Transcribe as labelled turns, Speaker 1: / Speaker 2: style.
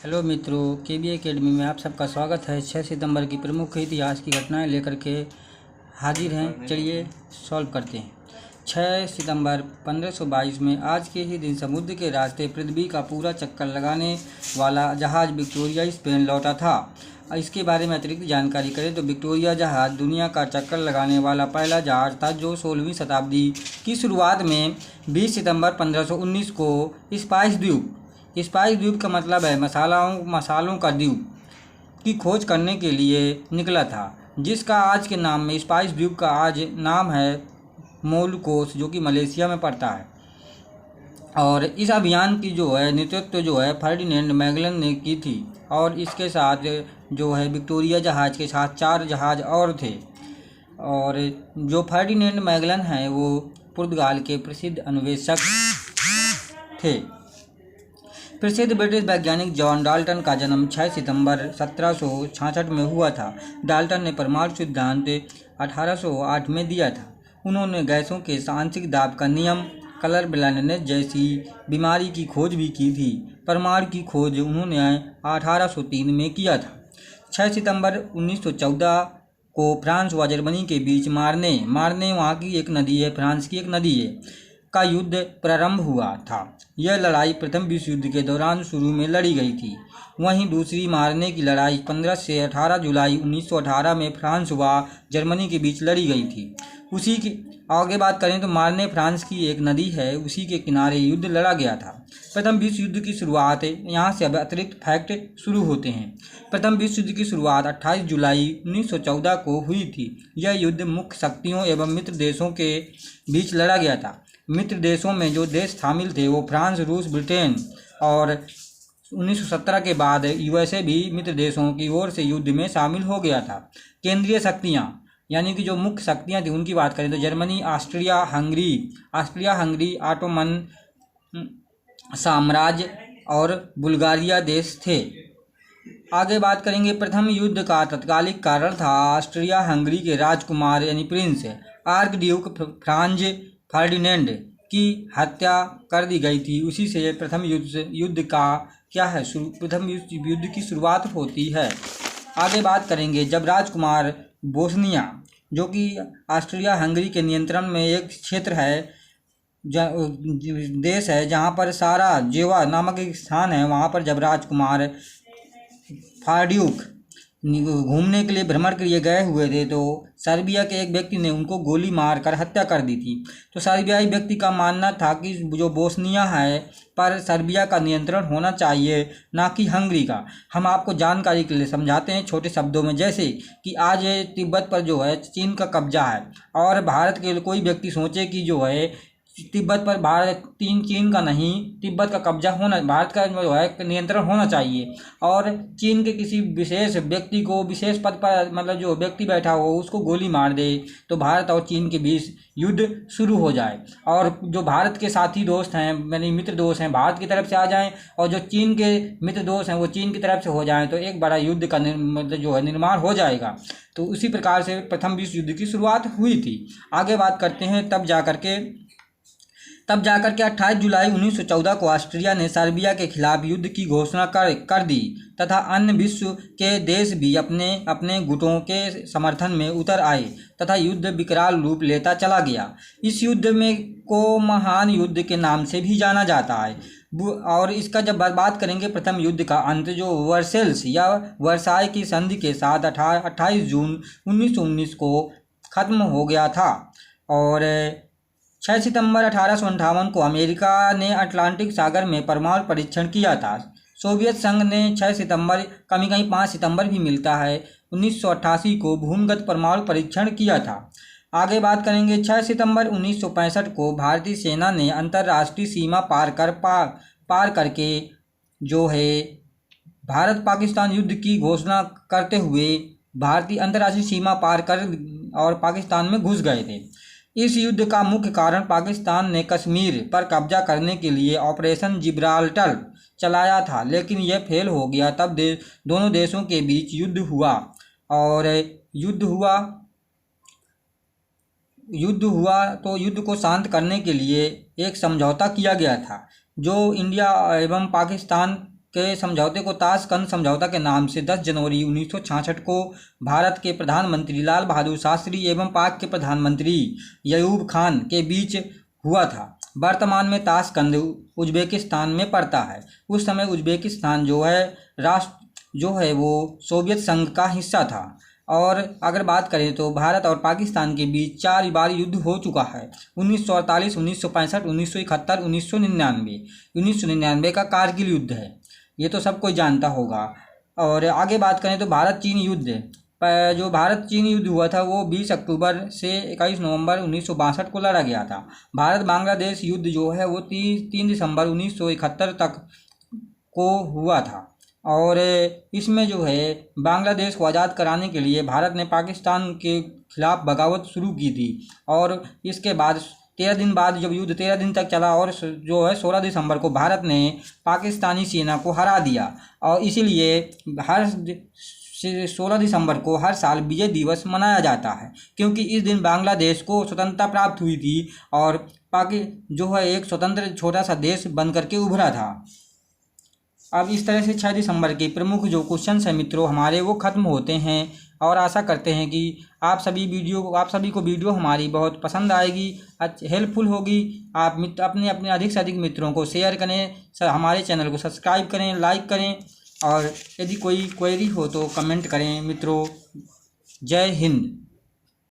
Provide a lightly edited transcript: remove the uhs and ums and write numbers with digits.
Speaker 1: Hello मित्रों, केबी academy में आप सबका स्वागत है। 6 सितंबर की प्रमुख इतिहास की घटनाएं लेकर के हाजिर हैं। चलिए सॉल्व करते हैं। 6 सितंबर 1522 में आज के ही दिन समुद्र के रास्ते पृथ्वी का पूरा चक्कर लगाने वाला जहाज़ विक्टोरिया स्पेन लौटा था। इसके बारे में अतिरिक्त जानकारी करें तो विक्टोरिया जहाज़ दुनिया का चक्कर लगाने वाला पहला जहाज़ था जो 16वीं शताब्दी की शुरुआत में 20 सितंबर 1519 को स्पाइस द्वीप का मतलब है मसालों का द्वीप की खोज करने के लिए निकला था, जिसका आज के नाम में स्पाइस द्वीप का आज नाम है मोलुकोस, जो कि मलेशिया में पड़ता है। और इस अभियान की नेतृत्व फर्डिनेंड मैगलन ने की थी। और इसके साथ विक्टोरिया जहाज़ के साथ 4 जहाज़ और थे। और जो फर्डिनेंड मैगलन हैं वो पुर्तगाल के प्रसिद्ध अन्वेषक थे। प्रसिद्ध ब्रिटिश वैज्ञानिक जॉन डाल्टन का जन्म 6 सितंबर 1766 में हुआ था। डाल्टन ने परमाणु सिद्धांत 1808 में दिया था। उन्होंने गैसों के आंशिक दाब का नियम, कलर ब्लाइंडनेस जैसी बीमारी की खोज भी की थी। परमाणु की खोज उन्होंने 1803 में किया था। 6 सितंबर 1914 को फ्रांस व जर्मनी के बीच मार्ने वहाँ की एक नदी है, फ्रांस की एक नदी है, का युद्ध प्रारंभ हुआ था। यह लड़ाई प्रथम विश्व युद्ध के दौरान शुरू में लड़ी गई थी। वहीं दूसरी मार्ने की लड़ाई 15 से 18 जुलाई 1918 में फ्रांस व जर्मनी के बीच लड़ी गई थी। उसी की आगे बात करें तो मार्ने फ्रांस की एक नदी है, उसी के किनारे युद्ध लड़ा गया था। प्रथम विश्व युद्ध की शुरुआत, यहाँ से अब अतिरिक्त फैक्ट शुरू होते हैं। प्रथम विश्व युद्ध की शुरुआत 28 जुलाई 1914 को हुई थी। यह युद्ध मुख्य शक्तियों एवं मित्र देशों के बीच लड़ा गया था। मित्र देशों में जो देश शामिल थे वो फ्रांस, रूस, ब्रिटेन और 1917 के बाद यूएसए भी मित्र देशों की ओर से युद्ध में शामिल हो गया था। केंद्रीय शक्तियाँ यानी कि जो मुख्य शक्तियाँ थी उनकी बात करें तो जर्मनी, ऑस्ट्रिया हंगरी, ऑटोमन साम्राज्य और बुल्गारिया देश थे। आगे बात करेंगे। प्रथम युद्ध का तत्कालिक कारण था ऑस्ट्रिया हंगरी के राजकुमार यानी प्रिंस आर्कड्यूक फ्रांज फर्डिनेंड की हत्या कर दी गई थी। उसी से प्रथम युद्ध की शुरुआत होती है। आगे बात करेंगे। जब राजकुमार बोस्निया, जो कि ऑस्ट्रिया हंगरी के नियंत्रण में एक क्षेत्र है, देश है, जहाँ पर साराजेवा नामक एक स्थान है, वहाँ पर जब राजकुमार फार्ड्यूक घूमने के लिए भ्रमण के लिए गए हुए थे तो सर्बिया के एक व्यक्ति ने उनको गोली मारकर हत्या कर दी थी। तो सर्बियाई व्यक्ति का मानना था कि जो बोस्निया है पर सर्बिया का नियंत्रण होना चाहिए, ना कि हंगरी का। हम आपको जानकारी के लिए समझाते हैं छोटे शब्दों में। जैसे कि आज तिब्बत पर चीन का कब्जा है और भारत के कोई व्यक्ति सोचे कि तिब्बत पर चीन का नहीं, तिब्बत का कब्जा होना, भारत का नियंत्रण होना चाहिए और चीन के किसी विशेष व्यक्ति को विशेष पद पर जो व्यक्ति बैठा हो उसको गोली मार दे तो भारत और चीन के बीच युद्ध शुरू हो जाए। और जो भारत के साथी दोस्त हैं यानी मित्र दोस्त हैं भारत की तरफ से आ जाएं और जो चीन के मित्र दोस्त हैं वो चीन की तरफ से हो जाएं तो एक बड़ा युद्ध का निर्माण हो जाएगा। तो उसी प्रकार से प्रथम विश्व युद्ध की शुरुआत हुई थी। आगे बात करते हैं। तब जाकर के 28 जुलाई 1914 को ऑस्ट्रिया ने सर्बिया के खिलाफ युद्ध की घोषणा कर दी तथा अन्य विश्व के देश भी अपने अपने गुटों के समर्थन में उतर आए तथा युद्ध विकराल रूप लेता चला गया। इस युद्ध को महान युद्ध के नाम से भी जाना जाता है। और इसका जब बात करेंगे प्रथम युद्ध का अंत जो वर्सेल्स या वर्साय की संधि के साथ 28 जून 1919 को खत्म हो गया था। और 6 सितंबर 1858 को अमेरिका ने अटलांटिक सागर में परमाणु परीक्षण किया था। सोवियत संघ ने 6 सितंबर, कहीं 5 सितंबर भी मिलता है, 1988 को भूमिगत परमाणु परीक्षण किया था। आगे बात करेंगे। 6 सितंबर 1965 को भारतीय सेना ने अंतर्राष्ट्रीय सीमा पार करके भारत पाकिस्तान युद्ध की घोषणा करते हुए भारतीय अंतर्राष्ट्रीय सीमा पार कर और पाकिस्तान में घुस गए थे। इस युद्ध का मुख्य कारण पाकिस्तान ने कश्मीर पर कब्जा करने के लिए ऑपरेशन जिब्राल्टर चलाया था, लेकिन यह फेल हो गया। तब दोनों देशों के बीच युद्ध हुआ और युद्ध हुआ तो युद्ध को शांत करने के लिए एक समझौता किया गया था जो इंडिया एवं पाकिस्तान के समझौते को ताशकंद समझौता के नाम से 10 जनवरी 1966 को भारत के प्रधानमंत्री लाल बहादुर शास्त्री एवं पाक के प्रधानमंत्री अयूब खान के बीच हुआ था। वर्तमान में ताशकंद उज्बेकिस्तान में पड़ता है। उस समय उज्बेकिस्तान जो है वो सोवियत संघ का हिस्सा था। और अगर बात करें तो भारत और पाकिस्तान के बीच 4 बार युद्ध हो चुका है। 1948, 1965, 1971, 1999। 1999 का कारगिल युद्ध है, ये तो सब कोई जानता होगा। और आगे बात करें तो भारत चीन युद्ध, जो भारत चीन युद्ध हुआ था वो 20 अक्टूबर से 21 नवंबर 1962 को लड़ा गया था। भारत बांग्लादेश युद्ध जो है वो 3 दिसंबर 1971 तक को हुआ था। और इसमें जो है बांग्लादेश को आज़ाद कराने के लिए भारत ने पाकिस्तान के खिलाफ बगावत शुरू की थी। और इसके बाद 13 दिन बाद जब युद्ध 13 दिन तक चला और जो है 16 दिसंबर को भारत ने पाकिस्तानी सेना को हरा दिया। और इसीलिए हर 16 दिसंबर को हर साल विजय दिवस मनाया जाता है, क्योंकि इस दिन बांग्लादेश को स्वतंत्रता प्राप्त हुई थी और जो है एक स्वतंत्र छोटा सा देश बन करके उभरा था। अब इस तरह से 6 दिसंबर के प्रमुख जो क्वेश्चन हैं मित्रों हमारे वो ख़त्म होते हैं। और आशा करते हैं कि आप सभी को वीडियो हमारी बहुत पसंद आएगी, हेल्पफुल होगी। आप अपने अधिक से अधिक मित्रों को शेयर करें, हमारे चैनल को सब्सक्राइब करें, लाइक करें। और यदि कोई क्वेरी हो तो कमेंट करें मित्रों। जय हिंद।